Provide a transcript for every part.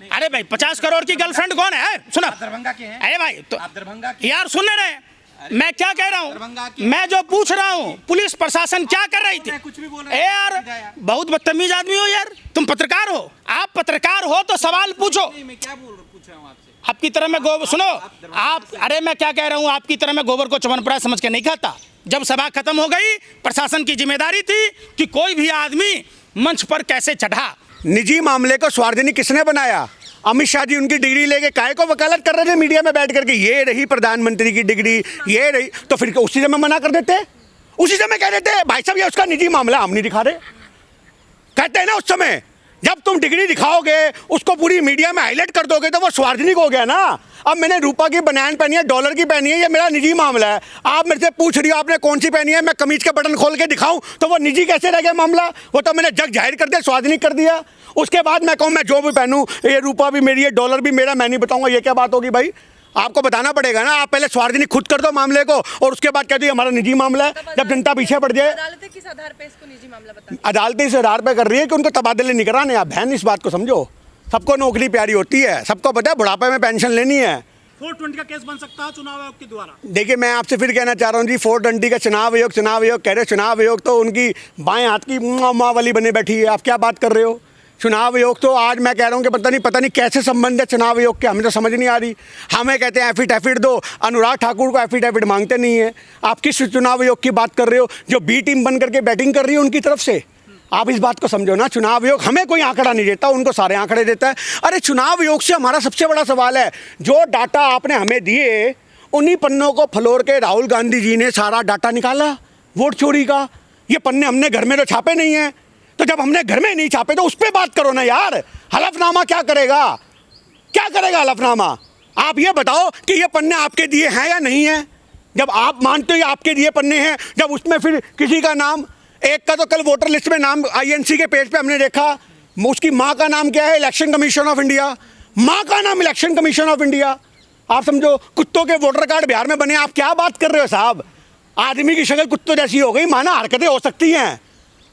अरे भाई 50 करोड़ की गर्लफ्रेंड कौन है? सुना दरभंगा के हैं। अरे भाई तो आप दरभंगा के यार सुन रहे हैं मैं क्या कह रहा हूँ? मैं जो पूछ रहा हूँ पुलिस प्रशासन क्या कर रही थी? कुछ भी बोल ए यार बहुत बदतमीज आदमी हो यार, तुम पत्रकार हो, आप पत्रकार हो तो सवाल पूछो। मैं क्या पूछ रहा हूँ आपसे? आपकी तरह मैं गोबर सुनो आप, अरे मैं क्या कह रहा हूँ, आपकी तरह मैं गोबर को चवनप्राश समझ के नहीं खाता। जब सभा खत्म हो गई प्रशासन की जिम्मेदारी थी कि कोई भी आदमी मंच पर कैसे चढ़ा। निजी मामले को सार्वजनिक किसने बनाया? अमित शाह जी उनकी डिग्री लेके काहे को वकालत कर रहे थे मीडिया में बैठ करके, ये रही प्रधानमंत्री की डिग्री, ये रही, तो फिर उसी समय मना कर देते, उसी समय कह देते भाई साहब ये उसका निजी मामला, हम नहीं दिखा रहे। कहते हैं ना उस समय जब तुम डिग्री दिखाओगे उसको पूरी मीडिया में हाईलाइट कर दोगे तो वो सार्वजनिक हो गया ना। अब मैंने रूपा की बनियान पहनी है, डॉलर की पहनी है, ये मेरा निजी मामला है। आप मेरे से पूछ रही हो आपने कौन सी पहनी है, मैं कमीज का बटन खोल के दिखाऊं तो वो निजी कैसे रह गया मामला? वो तो मैंने जग जाहिर कर दिया, सार्वजनिक कर दिया। उसके बाद मैं कहूँ मैं जो भी पहनूं, ये रूपा भी मेरी है, डॉलर भी मेरा, मैं नहीं बताऊंगा, ये क्या बात होगी भाई? आपको बताना पड़ेगा ना। आप पहले सार्वजनिक खुद कर दो मामले को और उसके बाद कहते हमारा निजी मामला है। जब जनता पीछे पड़ जाए, अदालतें किस आधार पे इसको निजी मामला बताती हैं? अदालतें इस आधार पर कर रही है कि उनको तबादले नहीं कराने। आप बहन इस बात को समझो, सबको नौकरी प्यारी होती है, सबको पता है बुढ़ापे में पेंशन लेनी है। 420 का केस बन सकता है चुनाव आयोग के द्वारा। देखिए मैं आपसे फिर कहना चाह रहा हूँ जी, 420 का चुनाव आयोग कह रहे, चुनाव आयोग तो उनकी बाएं हाथ की माँ वाली बने बैठी है। आप क्या बात कर रहे हो? चुनाव आयोग तो आज मैं कह रहा हूँ कि पता नहीं कैसे संबंध है चुनाव आयोग के, हमें तो समझ नहीं आ रही। हमें कहते हैं एफिडेविट दो, अनुराग ठाकुर को एफिडेविट मांगते नहीं है। आप किस चुनाव आयोग की बात कर रहे हो? जो बी टीम बन करके बैटिंग कर रही है उनकी तरफ से। आप इस बात को समझो ना, चुनाव आयोग हमें कोई आंकड़ा नहीं देता, उनको सारे आंकड़े देता है। अरे चुनाव आयोग से हमारा सबसे बड़ा सवाल है, जो डाटा आपने हमें दिए उन्हीं पन्नों को फलोर के राहुल गांधी जी ने सारा डाटा निकाला वोट चोरी का। ये पन्ने हमने घर में तो छापे नहीं है, तो जब हमने घर में नहीं छापे तो उस पर बात करो ना यार। हलफनामा क्या करेगा, क्या करेगा हलफनामा? आप ये बताओ कि ये पन्ने आपके दिए हैं या नहीं है। जब आप मानते हो ये आपके दिए पन्ने हैं, जब उसमें फिर किसी का नाम, एक का तो कल वोटर लिस्ट में नाम INC के पेज पे हमने देखा, उसकी माँ का नाम क्या है? Election commission of India. माँ का नाम इलेक्शन कमीशन ऑफ इंडिया। आप समझो कुत्तों के वोटर कार्ड बिहार में बने। आप क्या बात कर रहे हो साहब? आदमी की शक्ल कुत्तों जैसी हो गई, माना हरकतें हो सकती हैं,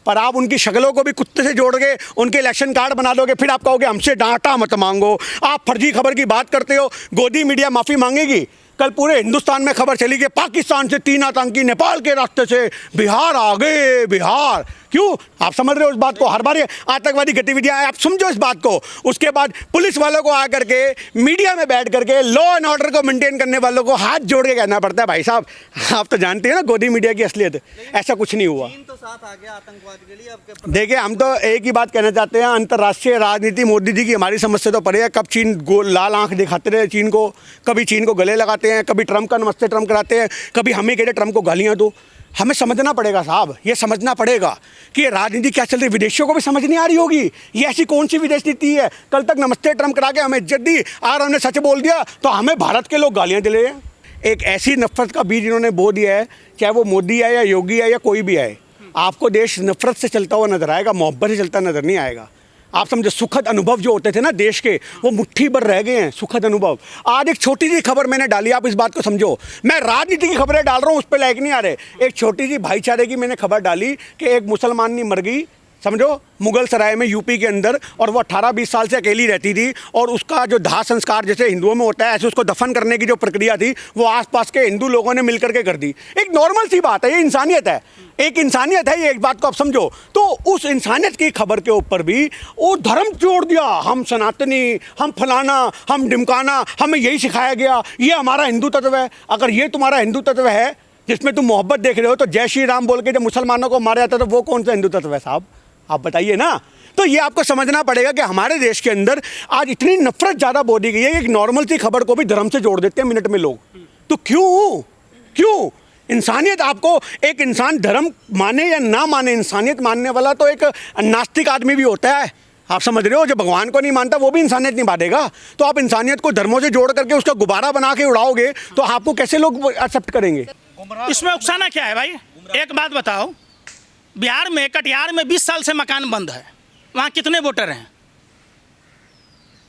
पर आप उनकी शक्लों को भी कुत्ते से जोड़ के उनके इलेक्शन कार्ड बना दोगे, फिर आप कहोगे हमसे डाटा मत मांगो। आप फर्जी खबर की बात करते हो, गोदी मीडिया माफ़ी मांगेगी। कल पूरे हिंदुस्तान में खबर चली कि पाकिस्तान से 3 आतंकी नेपाल के रास्ते से बिहार आ गए। बिहार क्यों? आप समझ रहे हो इस बात को? हर बार ये आतंकवादी गतिविधियां, आप समझो इस बात को। उसके बाद पुलिस वालों को आकर के मीडिया में बैठ करके लॉ एंड ऑर्डर को मेंटेन करने वालों को हाथ जोड़ के कहना पड़ता है भाई साहब आप तो जानते हैं ना गोदी मीडिया की असलियत। ऐसा कुछ नहीं हुआ। चीन तो साथ आ गया आतंकवाद के लिए। अब देखिए हम तो एक ही बात कहना चाहते हैं, अंतर्राष्ट्रीय राजनीति मोदी जी की हमारी समझ से तो परे है। कब चीन लाल आंख दिखाते रहे चीन को, कभी चीन को गले लगाते हैं, कभी ट्रंप का नमस्ते ट्रंप कराते हैं, कभी हमें कहते ट्रंप को गालियाँ दो। हमें समझना पड़ेगा साहब, ये समझना पड़ेगा कि ये राजनीति क्या चल रही है। विदेशियों को भी समझ नहीं आ रही होगी ये ऐसी कौन सी विदेश नीति है। कल तक नमस्ते ट्रंप करा के हमें इज्जत दी, और हमने सच बोल दिया तो हमें भारत के लोग गालियाँ दे रहे हैं। एक ऐसी नफरत का बीज इन्होंने बो दिया है, चाहे वो मोदी है या योगी है या कोई भी है। आपको देश नफरत से चलता हुआ नजर आएगा, मोहब्बत से चलता नजर नहीं आएगा। आप समझो सुखद अनुभव जो होते थे ना देश के, वो मुट्ठी भर रह गए हैं सुखद अनुभव। आज एक छोटी सी खबर मैंने डाली, आप इस बात को समझो, मैं राजनीति की खबरें डाल रहा हूँ, उस पर लायक नहीं आ रहे। एक छोटी सी भाईचारे की मैंने खबर डाली कि एक मुसलमानी मर गई, समझो मुगल सराय में यूपी के अंदर, और वो 18-20 साल से अकेली रहती थी, और उसका जो दाह संस्कार जैसे हिंदुओं में होता है ऐसे उसको दफन करने की जो प्रक्रिया थी वो आसपास के हिंदू लोगों ने मिलकर के कर दी। एक नॉर्मल सी बात है, ये इंसानियत है, एक इंसानियत है ये, एक बात को आप समझो। तो उस इंसानियत की खबर के ऊपर भी वो धर्म जोड़ दिया, हम सनातनी, हम फलाना, हम ढिमकाना, हमें यही सिखाया गया, ये हमारा हिंदू तत्व है। अगर ये तुम्हारा हिंदू तत्व है जिसमें तुम मोहब्बत देख रहे हो, तो जय श्री राम बोल के जब मुसलमानों को मारा जाता है तो वो कौन सा हिंदू तत्व है साहब? आप बताइए ना। तो ये आपको समझना पड़ेगा कि हमारे देश के अंदर आज इतनी नफरत ज़्यादा बोली गई है, एक नॉर्मल सी खबर को भी धर्म से जोड़ देते हैं मिनट में लोग। तो क्यों इंसानियत, आपको एक इंसान धर्म माने या ना माने, इंसानियत मानने वाला तो एक नास्तिक आदमी भी होता है। आप समझ रहे हो, जो भगवान को नहीं मानता वो भी इंसानियत नहीं बांधेगा। तो आप इंसानियत को धर्मों से जोड़ करके उसका गुब्बारा बना के उड़ाओगे तो आपको कैसे लोग एक्सेप्ट करेंगे? इसमें उकसाना क्या है भाई? एक बात बताओ, बिहार में कटिहार में 20 साल से मकान बंद है, वहाँ कितने वोटर हैं?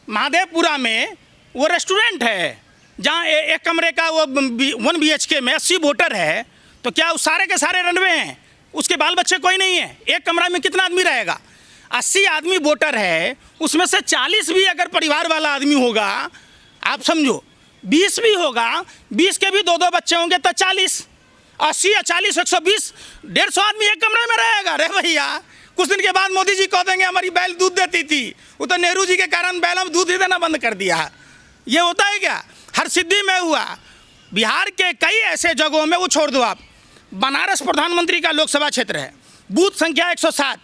महादेवपुरा में वो रेस्टोरेंट है जहाँ एक कमरे का वो 1 BHK में 80 वोटर है, तो क्या उस सारे के सारे रनवे हैं? उसके बाल बच्चे कोई नहीं है, एक कमरा में कितना आदमी रहेगा? 80 आदमी वोटर है, उसमें से 40 भी अगर परिवार वाला आदमी होगा, आप समझो 20 भी होगा, 20 के भी 2-2 बच्चे होंगे तो 40, 80 या 40, 120, 150 आदमी एक कमरे में रहेगा। अरे भैया, कुछ दिन के बाद मोदी जी कह देंगे हमारी बैल दूध देती थी, वो तो नेहरू जी के कारण बैल हम दूध ही देना बंद कर दिया। ये होता है क्या? हर सिद्धि में हुआ। बिहार के कई ऐसे जगहों में, वो छोड़ दो आप, बनारस प्रधानमंत्री का लोकसभा क्षेत्र है, बूथ संख्या 107,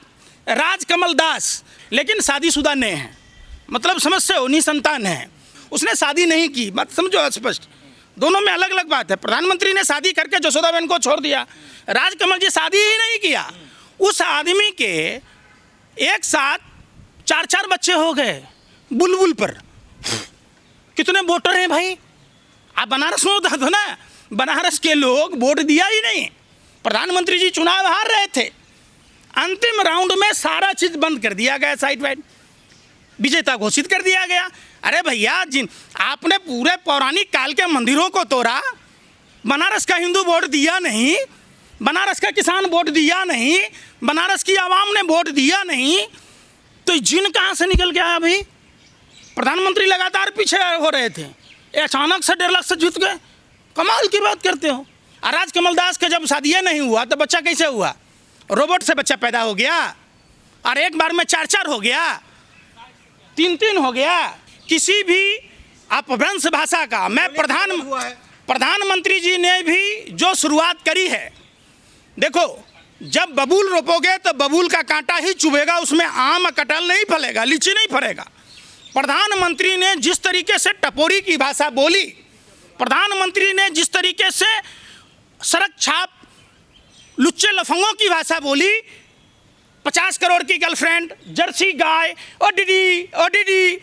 राजकमल दास, लेकिन शादीशुदा नहीं है, मतलब समझ से हो, निसंतान है, उसने शादी नहीं की, बात समझो स्पष्ट। दोनों में अलग अलग बात है। प्रधानमंत्री ने शादी करके जसोदाबेन को छोड़ दिया, राजकमल जी शादी ही नहीं किया। उस आदमी के एक साथ 4-4 बच्चे हो गए बुलबुल पर। कितने वोटर हैं भाई? आप बनारस में बता दो ना, बनारस के लोग वोट दिया ही नहीं। प्रधानमंत्री जी चुनाव हार रहे थे, अंतिम राउंड में सारा चीज बंद कर दिया गया, साइड वाइड विजेता घोषित कर दिया गया। अरे भैया, जिन आपने पूरे पौराणिक काल के मंदिरों को तोड़ा, बनारस का हिंदू वोट दिया नहीं, बनारस का किसान वोट दिया नहीं, बनारस की आवाम ने वोट दिया नहीं, तो जिन कहाँ से निकल गया भाई? प्रधानमंत्री लगातार पीछे हो रहे थे, अचानक से 1.5 लाख से जीत गए। कमाल की बात करते हो। और राजकमल दास के जब शादी नहीं हुआ तो बच्चा कैसे हुआ? रोबोट से बच्चा पैदा हो गया, और एक बार में 4-4 हो गया, 3-3 हो गया। किसी भी अपभ्रंश भाषा का, मैं प्रधानमंत्री जी ने भी जो शुरुआत करी है, देखो, जब बबूल रोपोगे तो बबूल का कांटा ही चुभेगा, उसमें आम कटहल नहीं फलेगा, लीची नहीं फलेगा। प्रधानमंत्री ने जिस तरीके से टपोरी की भाषा बोली, प्रधानमंत्री ने जिस तरीके से सड़क छाप लुच्चे लफंगों की भाषा बोली, 50 करोड़ की गर्लफ्रेंड, जर्सी गाय, ओडीडी,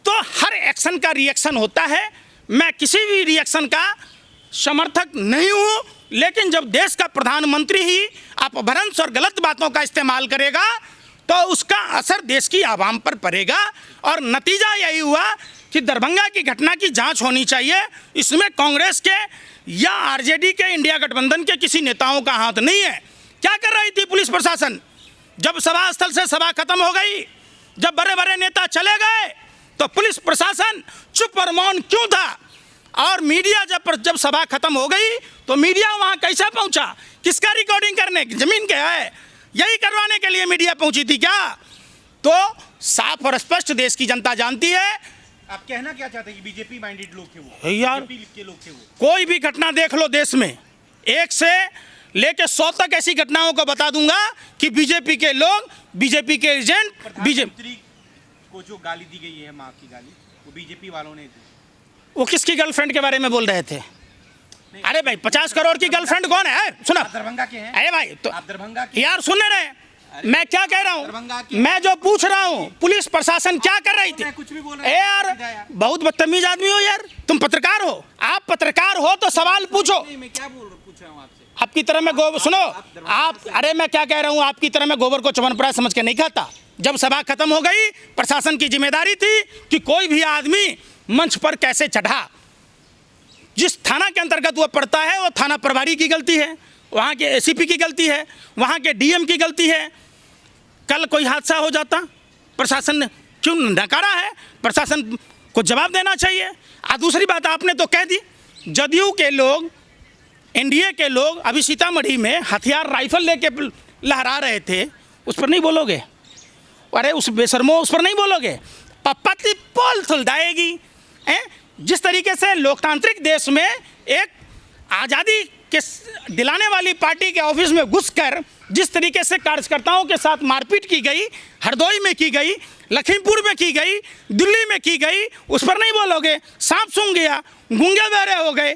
तो हर एक्शन का रिएक्शन होता है। मैं किसी भी रिएक्शन का समर्थक नहीं हूँ, लेकिन जब देश का प्रधानमंत्री ही अपभ्रंश और गलत बातों का इस्तेमाल करेगा तो उसका असर देश की आवाम पर पड़ेगा। और नतीजा यही हुआ कि दरभंगा की घटना की जांच होनी चाहिए। इसमें कांग्रेस के या आरजेडी के, इंडिया गठबंधन के किसी नेताओं का हाथ नहीं है। क्या कर रही थी पुलिस प्रशासन? जब सभा स्थल से सभा खत्म हो गई, जब बड़े बड़े नेता चले गए, तो पुलिस प्रशासन चुप और मौन क्यों था? और मीडिया जब सभा खत्म हो गई तो मीडिया वहां कैसे पहुंचा? किसका रिकॉर्डिंग करने? जमीन के है, यही करवाने के लिए मीडिया पहुंची थी क्या? तो साफ और स्पष्ट देश की जनता जानती है। आप कहना क्या चाहते हैं कि बीजेपी माइंडेड लोग थे वो? यार, बीजेपी के लोग थे वो। कोई भी घटना देख लो देश में, 1 से लेके 100 तक ऐसी घटनाओं को बता दूंगा कि बीजेपी के लोग, बीजेपी के एजेंट, प्रधानमंत्री को जो गाली दी गई है, माँ की गाली, वो बीजेपी वालों ने दी। वो किसकी गर्लफ्रेंड के बारे में बोल रहे थे? अरे भाई, 50 करोड़ की गर्लफ्रेंड कौन है? सुना, दरभंगा के हैं। अरे भाई, तो आप दरभंगा के यार सुन रहे, मैं क्या कह रहा दरभंगा हूँ, की- मैं जो पूछ रहा हूँ, पुलिस प्रशासन क्या कर रही थी? मैं कुछ भी बोल रहा ए यार, बहुत बदतमीज आदमी हो यार, तुम पत्रकार हो, आप पत्रकार हो तो सवाल पूछो। नहीं, मैं क्या पूछ रहा हूँ आपसे? आपकी तरह मैं गोबर, सुनो आप, अरे मैं क्या कह रहा हूँ, आपकी तरह मैं गोबर को च्यवनप्राश समझ के नहीं खाता। जब सभा खत्म हो गई, प्रशासन की जिम्मेदारी थी कि कोई भी आदमी मंच पर कैसे चढ़ा। जिस थाना के अंतर्गत वो पड़ता है, वो थाना प्रभारी की गलती है, वहाँ के एसीपी की गलती है, वहाँ के डीएम की गलती है। कल कोई हादसा हो जाता, प्रशासन ने क्यों नकारा है? प्रशासन को जवाब देना चाहिए। और दूसरी बात आपने तो कह दी, जदयू के लोग, एनडीए के लोग अभी सीतामढ़ी में हथियार राइफल लेके लहरा रहे थे, उस पर नहीं बोलोगे? अरे उस बेशर्मो, उस पर नहीं बोलोगे? पप्पती पोल सुलझाएगी। जिस तरीके से लोकतांत्रिक देश में एक आज़ादी के दिलाने वाली पार्टी के ऑफिस में घुसकर जिस तरीके से कार्यकर्ताओं के साथ मारपीट की गई, हरदोई में की गई, लखीमपुर में की गई, दिल्ली में की गई, उस पर नहीं बोलोगे? सांप सूंघ गया, गूंगे बहरे हो गए,